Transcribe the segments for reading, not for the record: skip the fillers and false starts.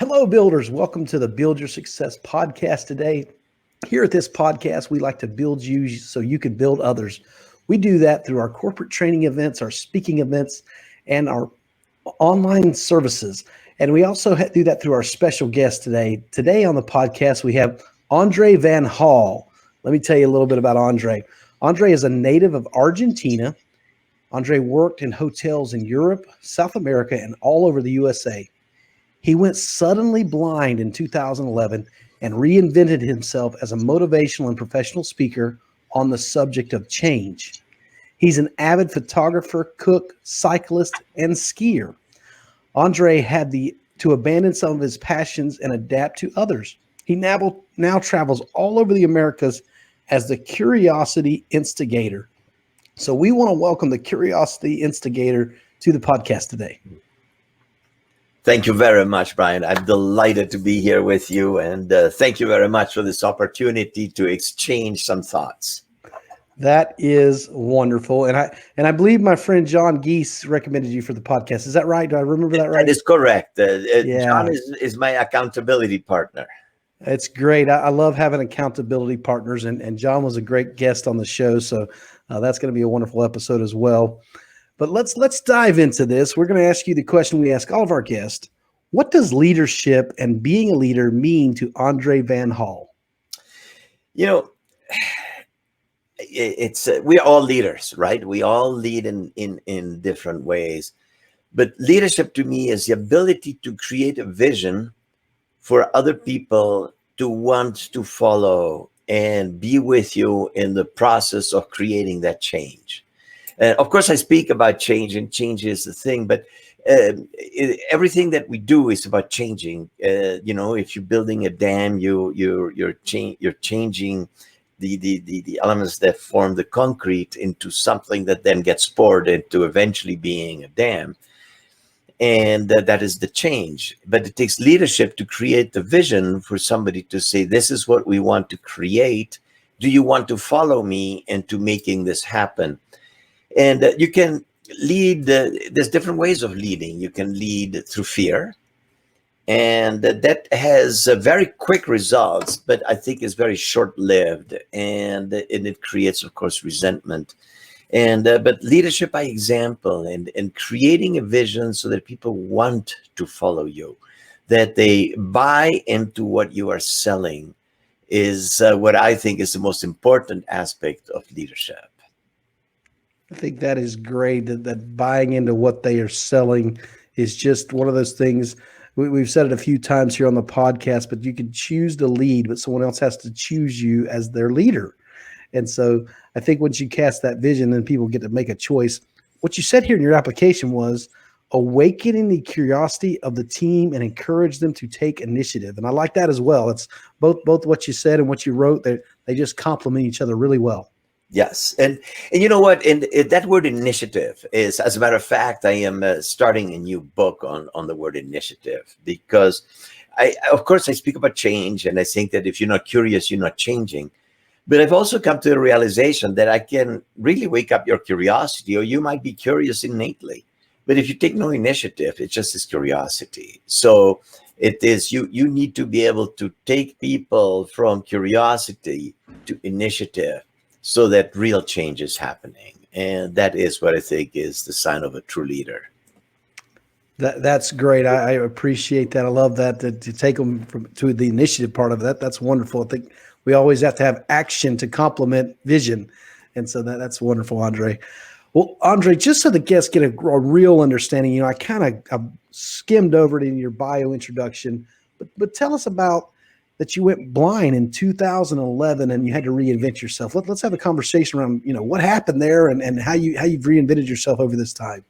Hello, builders. Welcome to the Build Your Success podcast today. Here at this podcast, we like to build you so you can build others. We do that through our corporate training events, our speaking events, and our online services. And we also do that through our special guest today. Today on the podcast, we have Andre Van Hall. Let me tell you a little bit about Andre. Andre is a native of Argentina. Andre worked in hotels in Europe, South America, and all over the USA. He went suddenly blind in 2011 and reinvented himself as a motivational and professional speaker on the subject of change. He's an avid photographer, cook, cyclist, and skier. Andre had to abandon some of his passions and adapt to others. He now travels all over the Americas as the Curiosity Instigator. So we want to welcome the Curiosity Instigator to the podcast today. Thank you very much, Brian. I'm delighted to be here with you, and thank you very much for this opportunity to exchange some thoughts. That is wonderful, and I believe my friend John Geese recommended you for the podcast. Is that right? Do I remember that right? That is correct. John is my accountability partner. It's great. I love having accountability partners, and John was a great guest on the show, so that's going to be a wonderful episode as well. But let's dive into this. We're going to ask you the question we ask all of our guests. What does leadership and being a leader mean to Andre Van Hall? You know, it's we're all leaders, right? We all lead in different ways. But leadership to me is the ability to create a vision for other people to want to follow and be with you in the process of creating that change. Of course, I speak about change, and change is the thing, but everything that we do is about changing. If you're building a dam, you're changing the elements that form the concrete into something that then gets poured into eventually being a dam. And that is the change. But it takes leadership to create the vision for somebody to say, this is what we want to create. Do you want to follow me into making this happen? And you can lead, there's different ways of leading. You can lead through fear, and that has very quick results, but I think is very short-lived, and it creates, of course, resentment. But leadership by example and creating a vision so that people want to follow you, that they buy into what you are selling is what I think is the most important aspect of leadership. I think that is great, that buying into what they are selling is just one of those things. We've said it a few times here on the podcast, but you can choose to lead, but someone else has to choose you as their leader. And so I think once you cast that vision, then people get to make a choice. What you said here in your application was awakening the curiosity of the team and encourage them to take initiative. And I like that as well. It's both what you said and what you wrote. They just complement each other really well. Yes. And you know what? And that word initiative is, as a matter of fact, I am starting a new book on the word initiative, because of course, I speak about change. And I think that if you're not curious, you're not changing. But I've also come to the realization that I can really wake up your curiosity, or you might be curious innately. But if you take no initiative, it's just this curiosity. So it is you need to be able to take people from curiosity to initiative, so that real change is happening. And that is what I think is the sign of a true leader. That's great. I appreciate that. I love that, to take them to the initiative part of that. That's wonderful. I think we always have to have action to complement vision. And so that's wonderful, Andre. Well, Andre, just so the guests get a real understanding, I kind of skimmed over it in your bio introduction, but tell us about that you went blind in 2011 and you had to reinvent yourself. Let's have a conversation around, what happened there and how you've reinvented yourself over this time.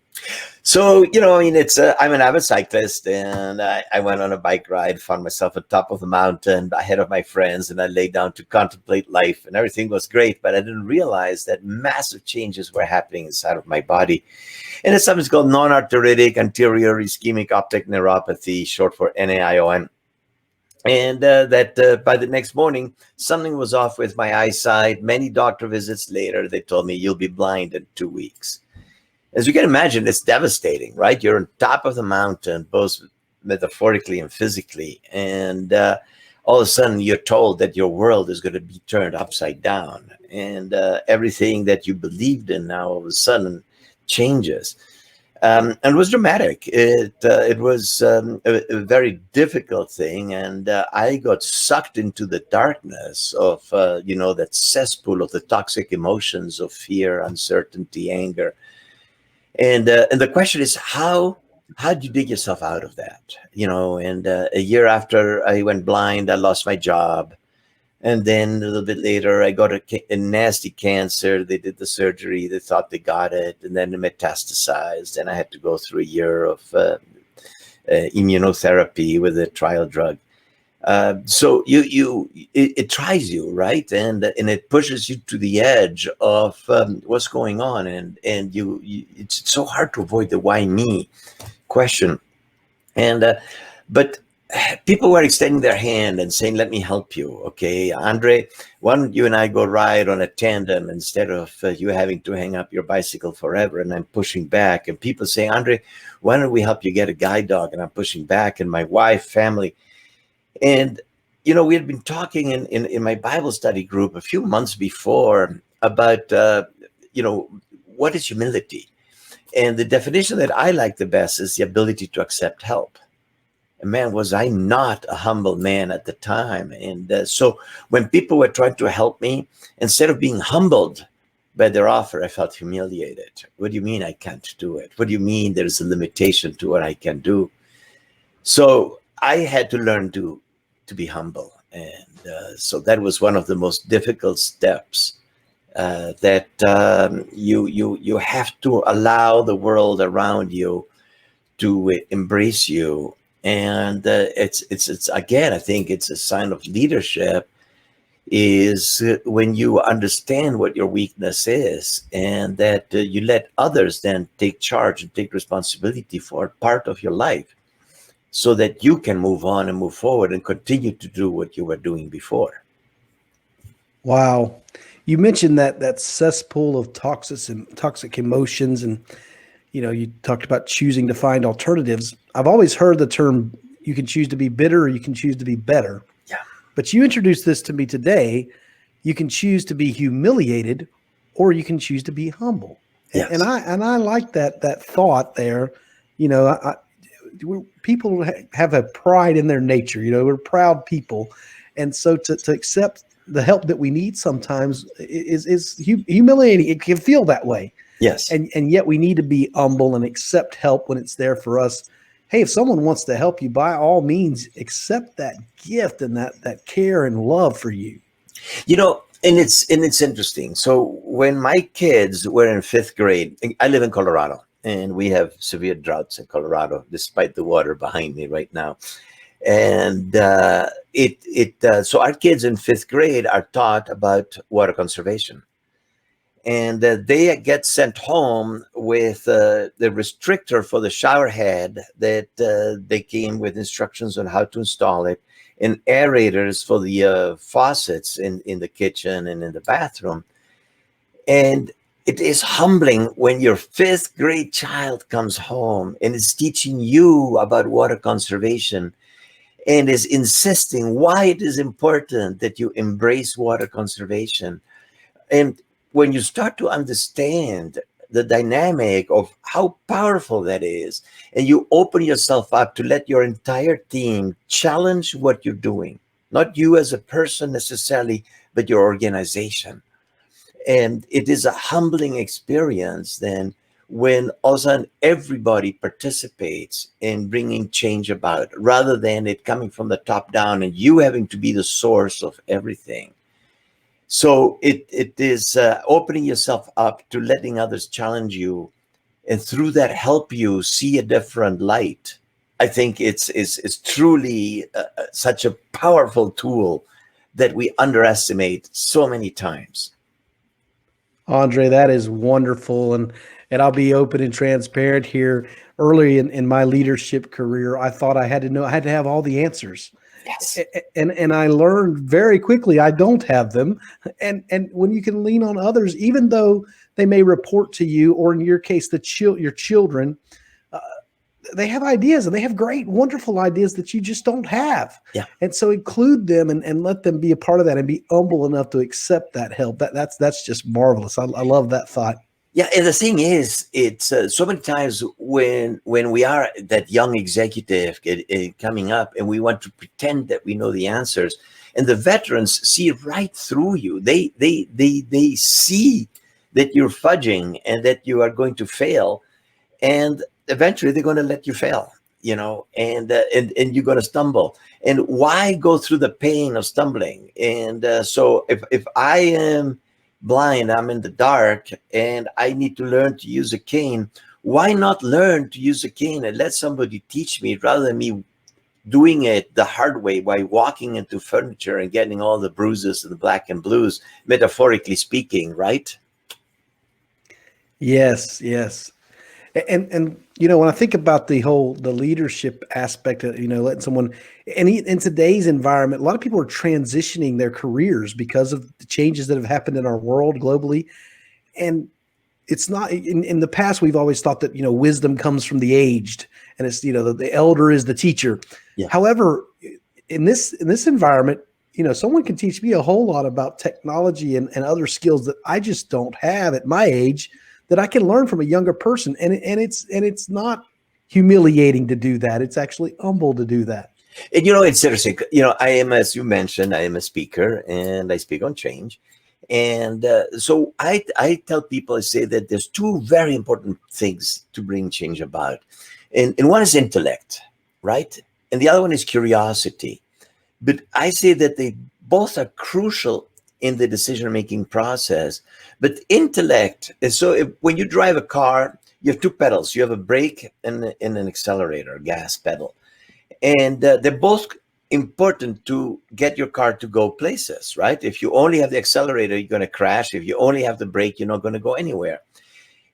So, it's I'm an avid cyclist, and I went on a bike ride, found myself at the top of the mountain ahead of my friends, and I laid down to contemplate life, and everything was great, but I didn't realize that massive changes were happening inside of my body. And it's something called non-arteritic anterior ischemic optic neuropathy, short for NAION. And that by the next morning, something was off with my eyesight. Many doctor visits later, they told me, you'll be blind in 2 weeks. As you can imagine, it's devastating, right? You're on top of the mountain, both metaphorically and physically. And all of a sudden, you're told that your world is going to be turned upside down, and everything that you believed in now all of a sudden changes. And it was dramatic. It was a very difficult thing, and I got sucked into the darkness of that cesspool of the toxic emotions of fear, uncertainty, anger, and the question is how do you dig yourself out of that? And a year after I went blind, I lost my job. And then a little bit later, I got a nasty cancer. They did the surgery. They thought they got it. And then it metastasized. And I had to go through a year of immunotherapy with a trial drug. So it tries you, right? And it pushes you to the edge of what's going on. And it's so hard to avoid the why me question. And but people were extending their hand and saying, let me help you. Okay, Andre, why don't you and I go ride on a tandem instead of you having to hang up your bicycle forever? And I'm pushing back. And people say, Andre, why don't we help you get a guide dog? And I'm pushing back. And my wife, family. And, we had been talking in my Bible study group a few months before about, what is humility? And the definition that I like the best is the ability to accept help. And man, was I not a humble man at the time. And so when people were trying to help me, instead of being humbled by their offer, I felt humiliated. What do you mean I can't do it? What do you mean there's a limitation to what I can do? So I had to learn to be humble. And so that was one of the most difficult steps, that you have to allow the world around you to embrace you. And it's again, I think it's a sign of leadership is when you understand what your weakness is, and that you let others then take charge and take responsibility for part of your life, so that you can move on and move forward and continue to do what you were doing before. Wow. You mentioned that cesspool of toxic emotions, and you talked about choosing to find alternatives. I've always heard the term, you can choose to be bitter or you can choose to be better. Yeah. But you introduced this to me today. You can choose to be humiliated or you can choose to be humble. Yes. And I like that thought there. People have a pride in their nature. We're proud people. And so to accept the help that we need sometimes is humiliating. It can feel that way. Yes. And yet we need to be humble and accept help when it's there for us. Hey, if someone wants to help you, by all means, accept that gift and that care and love for you. And it's interesting. So when my kids were in 5th grade, I live in Colorado, and we have severe droughts in Colorado, despite the water behind me right now. And so our kids in 5th grade are taught about water conservation. And they get sent home with the restrictor for the shower head that they came with instructions on how to install it, and aerators for the faucets in the kitchen and in the bathroom. And it is humbling when your 5th grade child comes home and is teaching you about water conservation and is insisting why it is important that you embrace water conservation. And when you start to understand the dynamic of how powerful that is, and you open yourself up to let your entire team challenge what you're doing, not you as a person necessarily, but your organization. And it is a humbling experience then when all of a sudden everybody participates in bringing change about, rather than it coming from the top down and you having to be the source of everything. So it is opening yourself up to letting others challenge you, and through that help you see a different light. I think it's truly such a powerful tool that we underestimate so many times. Andre, that is wonderful. And I'll be open and transparent here. Early in my leadership career, I thought I had to have all the answers. Yes. And I learned very quickly I don't have them. And when you can lean on others, even though they may report to you, or in your case, your children, they have ideas, and they have great, wonderful ideas that you just don't have. Yeah. And so include them and let them be a part of that, and be humble enough to accept that help. That's just marvelous. I love that thought. Yeah, and the thing is, it's so many times when we are that young executive coming up, and we want to pretend that we know the answers, and the veterans see right through you. They see that you're fudging and that you are going to fail, and eventually they're going to let you fail. And you're going to stumble. And why go through the pain of stumbling? And so if I am blind, I'm in the dark, and I need to learn to use a cane, why not learn to use a cane and let somebody teach me, rather than me doing it the hard way by walking into furniture and getting all the bruises and the black and blues, metaphorically speaking, right? Yes, yes. And when I think about the leadership aspect of, letting someone, and in today's environment, a lot of people are transitioning their careers because of the changes that have happened in our world globally. And it's not, in the past, we've always thought that, wisdom comes from the aged, and it's, the elder is the teacher. Yeah. However, in this environment, someone can teach me a whole lot about technology and other skills that I just don't have at my age, that I can learn from a younger person. And it's not humiliating to do that. It's actually humble to do that. And it's interesting. I am, as you mentioned, I am a speaker, and I speak on change. And so I tell people, I say that there's two very important things to bring change about. And one is intellect, right? And the other one is curiosity. But I say that they both are crucial in the decision-making process. But intellect is, so when you drive a car, you have two pedals. You have a brake and an accelerator, a gas pedal. And they're both important to get your car to go places, right? If you only have the accelerator, you're going to crash. If you only have the brake, you're not going to go anywhere.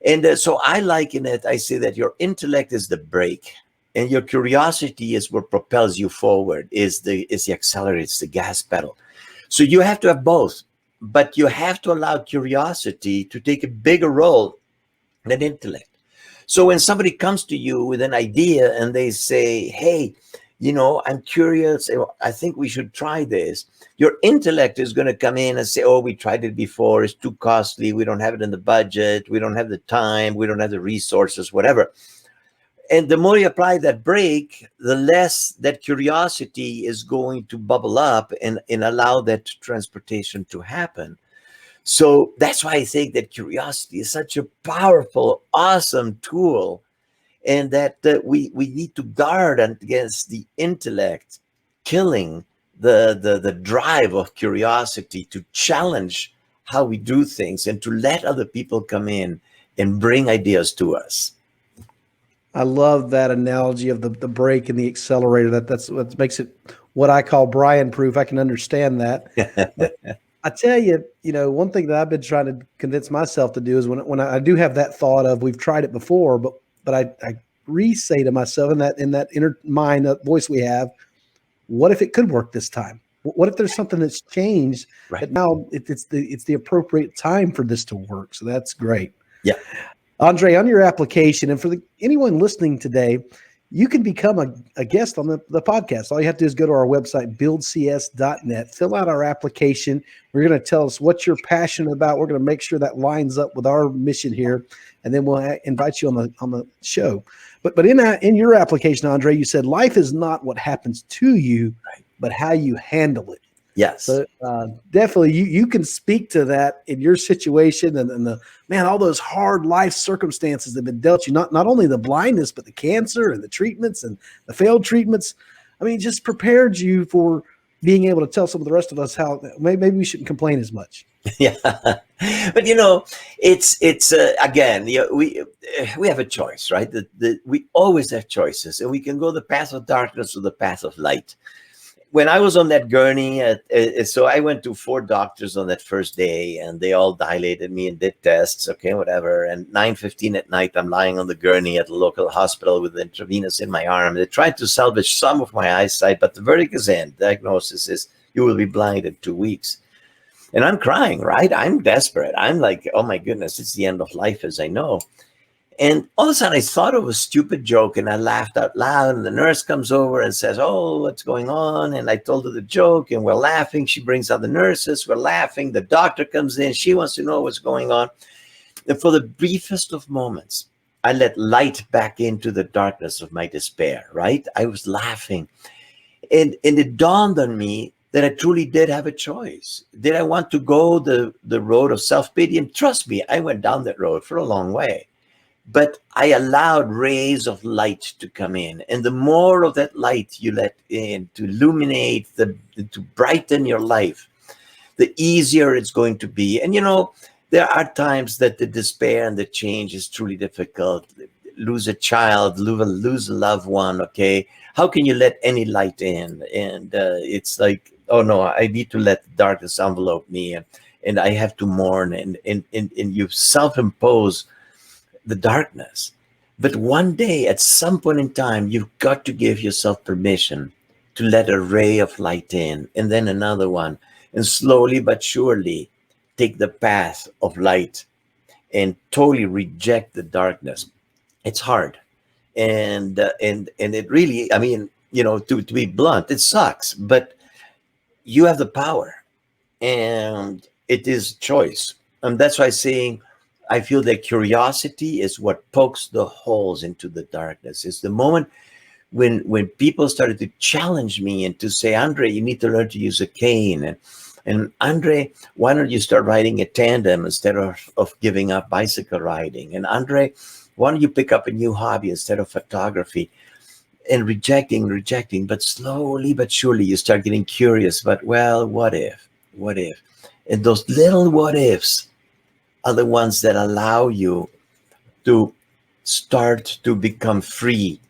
And so I liken it, I say that your intellect is the brake, and your curiosity is what propels you forward, is the accelerator, it's the gas pedal. So you have to have both, but you have to allow curiosity to take a bigger role than intellect. So when somebody comes to you with an idea and they say, hey, I'm curious, I think we should try this, your intellect is going to come in and say, oh, we tried it before, it's too costly, we don't have it in the budget, we don't have the time, we don't have the resources, whatever. And the more you apply that brake, the less that curiosity is going to bubble up and allow that transportation to happen. So that's why I think that curiosity is such a powerful, awesome tool, and that we need to guard against the intellect killing the drive of curiosity to challenge how we do things and to let other people come in and bring ideas to us. I love that analogy of the brake and the accelerator. That's what makes it what I call Brian proof. I can understand that. But I tell you, one thing that I've been trying to convince myself to do is when I do have that thought of, we've tried it before, but I re-say to myself in that inner mind, that voice we have, what if it could work this time? What if there's something that's changed, right, that now it's the appropriate time for this to work? So that's great. Yeah. Andre, on your application, and for anyone listening today, you can become a guest on the podcast. All you have to do is go to our website, buildcs.net, fill out our application. We're going to tell us what you're passionate about. We're going to make sure that lines up with our mission here, and then we'll invite you on the show. But in your application, Andre, you said life is not what happens to you, right, but how you handle it. Yes. So definitely you can speak to that in your situation, and all those hard life circumstances that have been dealt you, not only the blindness, but the cancer and the treatments and the failed treatments. I mean, just prepared you for being able to tell some of the rest of us how maybe we shouldn't complain as much. Yeah. But it's again, we have a choice, right? We always have choices, and we can go the path of darkness or the path of light. When I was on that gurney, so I went to 4 doctors on that first day, and they all dilated me and did tests, okay, whatever. And 9:15 at night, I'm lying on the gurney at the local hospital with intravenous in my arm. They tried to salvage some of my eyesight, but the verdict is in. The diagnosis is you will be blind in 2 weeks. And I'm crying, right? I'm desperate. I'm like, oh my goodness, it's the end of life as I know. And all of a sudden, I thought of a stupid joke and I laughed out loud. And the nurse comes over and says, "Oh, what's going on?" And I told her the joke and we're laughing. She brings out the nurses. We're laughing. The doctor comes in. She wants to know what's going on. And for the briefest of moments, I let light back into the darkness of my despair, right? I was laughing. And it dawned on me that I truly did have a choice. Did I want to go the road of self-pity? And trust me, I went down that road for a long way. But I allowed rays of light to come in. And the more of that light you let in to illuminate, to brighten your life, the easier it's going to be. And, there are times that the despair and the change is truly difficult. Lose a child, lose a loved one, okay? How can you let any light in? And it's like, oh no, I need to let the darkness envelope me, and I have to mourn, and you self-impose the darkness. But one day, at some point in time, you've got to give yourself permission to let a ray of light in, and then another one, and slowly but surely take the path of light and totally reject the darkness. It's hard, and it really, I mean, to be blunt, it sucks, but you have the power, and it is choice. And that's why saying I feel that curiosity is what pokes the holes into the darkness. It's the moment when people started to challenge me and to say, "Andre, you need to learn to use a cane," and "Andre, why don't you start riding a tandem instead of giving up bicycle riding?" And "Andre, why don't you pick up a new hobby instead of photography?" And rejecting, but slowly but surely you start getting curious. But well, what if? And those little what ifs are the ones that allow you to start to become free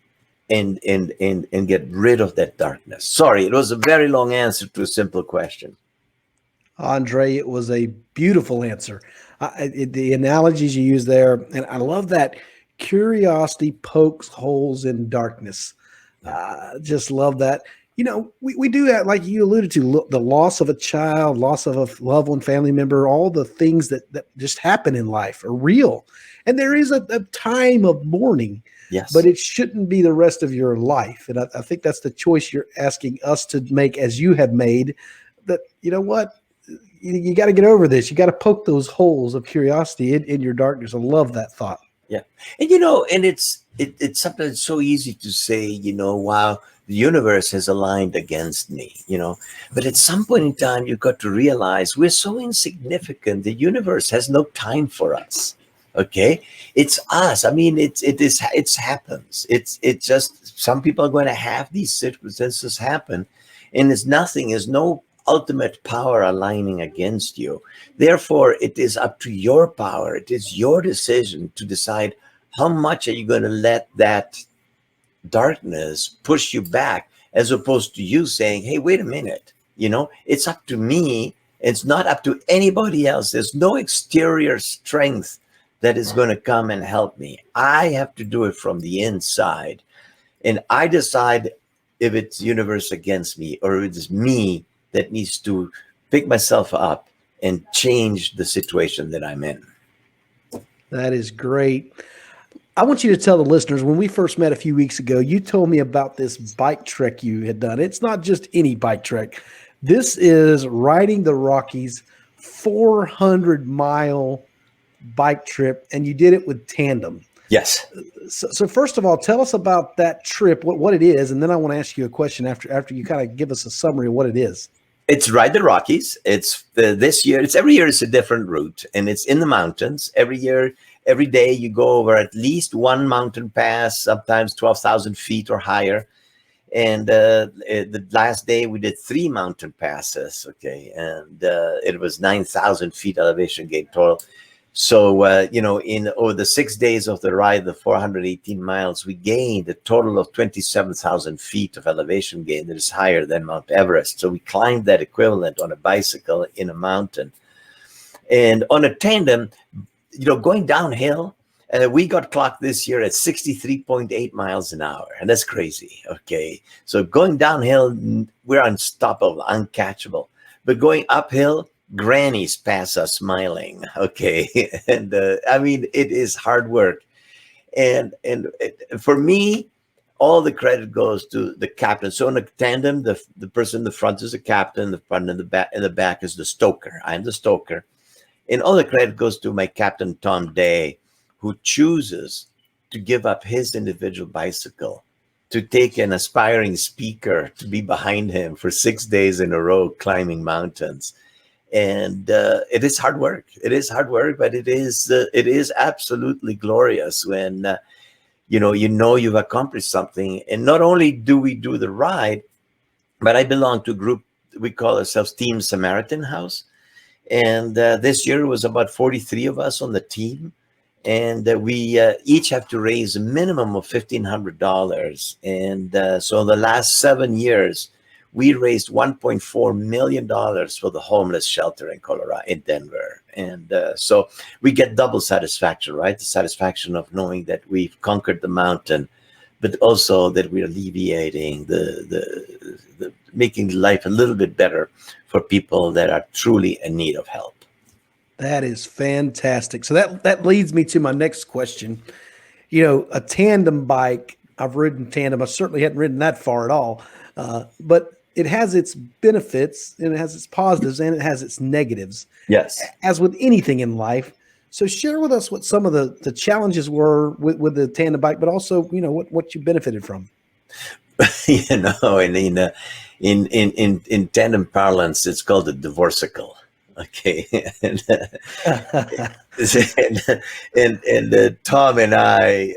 and get rid of that darkness. Sorry, it was a very long answer to a simple question. Andre, it was a beautiful answer. The analogies you use there, and I love that curiosity pokes holes in darkness. Yeah. Just love that. We do that, like you alluded to, the loss of a child, loss of a loved one, family member, all the things that just happen in life are real. And there is a time of mourning, Yes. but it shouldn't be the rest of your life. And I think that's the choice you're asking us to make, as you have made, that, you know what? You got to get over this. You got to poke those holes of curiosity in your darkness. I love that thought. Yeah. And and it's sometimes so easy to say, wow, the universe has aligned against me, but at some point in time you've got to realize we're so insignificant. The universe has no time for us. Okay. It's us. I mean, it happens. It's just, some people are going to have these circumstances happen, and there's no ultimate power aligning against you. Therefore, it is up to your power. It is your decision to decide how much are you going to let that darkness push you back, as opposed to you saying, "Hey, wait a minute, it's up to me. It's not up to anybody else. There's no exterior strength that is going to come and help me. I have to do it from the inside. And I decide if it's universe against me or if it's me that needs to pick myself up and change the situation that I'm in." That is great. I want you to tell the listeners, when we first met a few weeks ago, you told me about this bike trek you had done. It's not just any bike trek. This is riding the Rockies, 400-mile bike trip, and you did it with Tandem. Yes. So first of all, tell us about that trip, what it is, and then I want to ask you a question after you kind of give us a summary of what it is. It's Ride the Rockies. It's this year. It's every year. It's a different route, and it's in the mountains. Every year, every day, you go over at least one mountain pass, sometimes 12,000 feet or higher. And the last day, we did 3 mountain passes. Okay, and it was 9,000 feet elevation gain total. So, in over the 6 days of the ride, the 418 miles, we gained a total of 27,000 feet of elevation gain. That is higher than Mount Everest. So we climbed that equivalent on a bicycle in a mountain. And on a tandem, going downhill, we got clocked this year at 63.8 miles an hour. And that's crazy. Okay. So going downhill, we're unstoppable, uncatchable. But going uphill, grannies pass us smiling. Okay. And I mean, it is hard work. For me, all the credit goes to the captain. So in a tandem, the person in the front is the captain, the front and the back is the stoker. I'm the stoker. And all the credit goes to my captain, Tom Day, who chooses to give up his individual bicycle to take an aspiring speaker to be behind him for 6 days in a row climbing mountains. And it is hard work. It is hard work, but it is absolutely glorious when you've accomplished something. And not only do we do the ride, but I belong to a group. We call ourselves Team Samaritan House. And this year was about 43 of us on the team. And we each have to raise a minimum of $1,500. And so the last 7 years, we raised $1.4 million for the homeless shelter in Colorado, in Denver. And so we get double satisfaction, right? The satisfaction of knowing that we've conquered the mountain, but also that we're alleviating the making life a little bit better for people that are truly in need of help. That is fantastic. So that leads me to my next question. A tandem bike, I've ridden tandem. I certainly hadn't ridden that far at all, but it has its benefits and it has its positives and it has its negatives. Yes. As with anything in life. So share with us what some of the challenges were with the tandem bike, but also, what you benefited from. In tandem parlance, it's called a divorcicle. Okay. and Tom and I,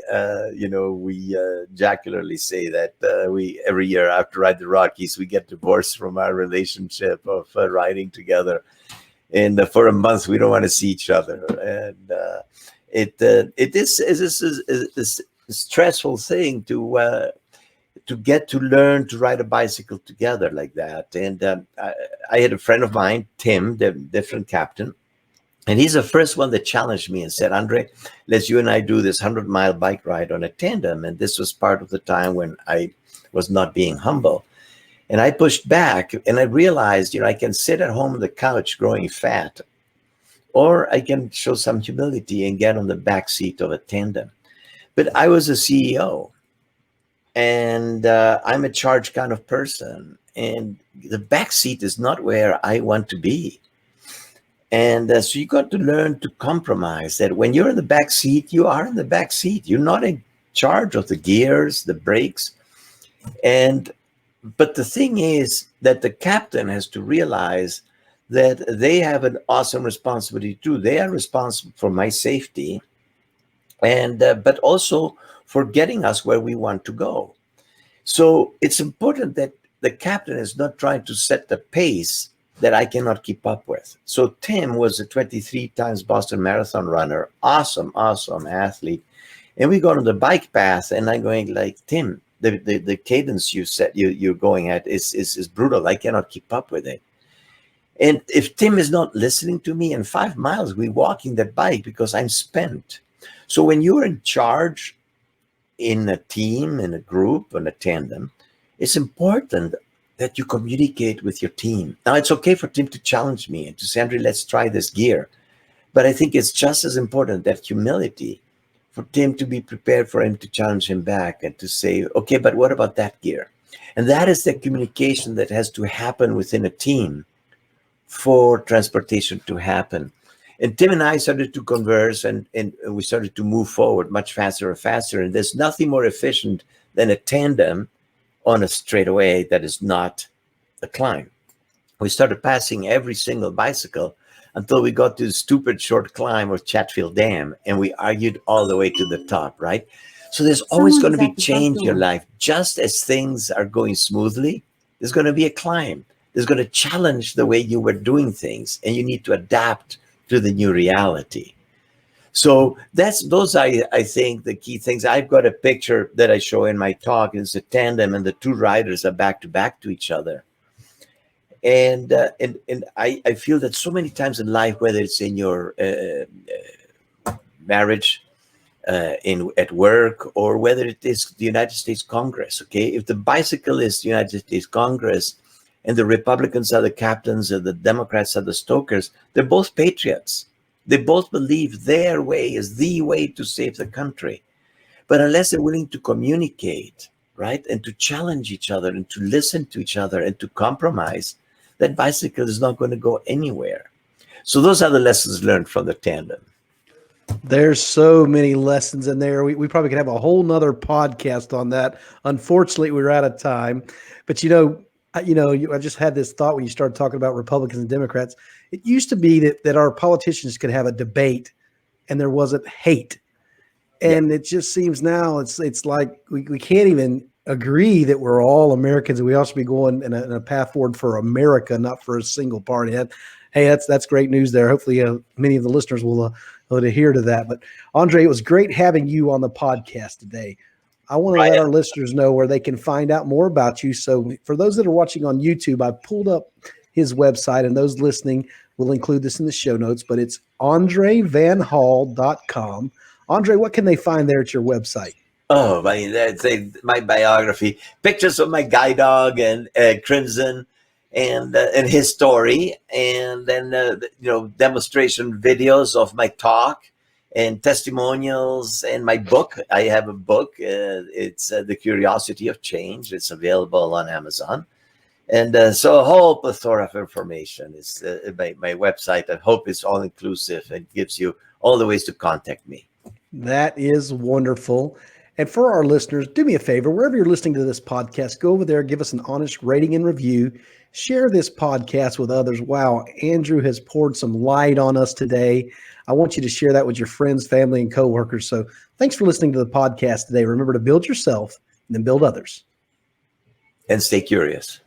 we jocularly say that we every year after Ride the Rockies, we get divorced from our relationship of riding together. And for a month, we don't want to see each other. And it is a stressful thing to get to learn to ride a bicycle together like that. And I had a friend of mine, Tim, the different captain, and he's the first one that challenged me and said, Andre, let's you and I do this 100-mile bike ride on a tandem. And this was part of the time when I was not being humble. And I pushed back and I realized, I can sit at home on the couch growing fat, or I can show some humility and get on the back seat of a tandem. But I was a CEO. And I'm a charge kind of person. And the back seat is not where I want to be. And so you got to learn to compromise that when you're in the back seat, you are in the back seat. You're not in charge of the gears, the brakes. But the thing is that the captain has to realize that they have an awesome responsibility too. They are responsible for my safety, and but also for getting us where we want to go. So it's important that the captain is not trying to set the pace that I cannot keep up with. So Tim was a 23 times Boston Marathon runner, awesome athlete. And we got on the bike path and I'm going like, Tim, the cadence you set you're going at is brutal. I cannot keep up with it. And if Tim is not listening to me, in 5 miles, we're walking that bike because I'm spent. So when you're in charge in a team, in a group, in a tandem, it's important that you communicate with your team. Now, it's okay for Tim to challenge me and to say, Andre, let's try this gear. But I think it's just as important, that humility, for Tim to be prepared for him to challenge him back and to say, okay, but what about that gear? And that is the communication that has to happen within a team for transportation to happen. And Tim and I started to converse and we started to move forward much faster and faster. And there's nothing more efficient than a tandem on a straightaway that is not a climb. We started passing every single bicycle until we got to the stupid short climb of Chatfield Dam, and we argued all the way to the top, right? So there's always going to be change in your life. Just as things are going smoothly, there's going to be a climb. There's going to challenge the way you were doing things, and you need to adapt to the new reality. So those are, I think, the key things. I've got a picture that I show in my talk. It's a tandem, and the two riders are back to each other. And I feel that so many times in life, whether it's in your marriage, at work, or whether it is the United States Congress, okay, if the bicycle is the United States Congress and the Republicans are the captains and the Democrats are the stokers, they're both patriots. They both believe their way is the way to save the country. But unless they're willing to communicate, right, and to challenge each other and to listen to each other and to compromise, that bicycle is not going to go anywhere. So those are the lessons learned from the tandem. There's so many lessons in there. We probably could have a whole nother podcast on that. Unfortunately, we're out of time. But I just had this thought when you started talking about Republicans and Democrats. It used to be that our politicians could have a debate and there wasn't hate. And it just seems now it's like we can't even agree that we're all Americans and we all should be going in a path forward for America, not for a single party. Hey, that's great news there. Hopefully, many of the listeners will adhere to that. But Andre, it was great having you on the podcast today. I want to let our listeners know where they can find out more about you. So for those that are watching on YouTube, I pulled up his website, and those listening will include this in the show notes, but it's andrevanhall.com. Andre, what can they find there at your website? Oh, I mean, that's my biography, pictures of my guide dog and Crimson, and his story, and then demonstration videos of my talk and testimonials and my book. I have a book. It's The Curiosity of Change. It's available on Amazon. And so a whole plethora of information is my website. I hope it's all inclusive and gives you all the ways to contact me. That is wonderful. And for our listeners, do me a favor, wherever you're listening to this podcast, go over there, give us an honest rating and review, share this podcast with others. Wow, Andrew has poured some light on us today. I want you to share that with your friends, family, and coworkers. So thanks for listening to the podcast today. Remember to build yourself and then build others. And stay curious.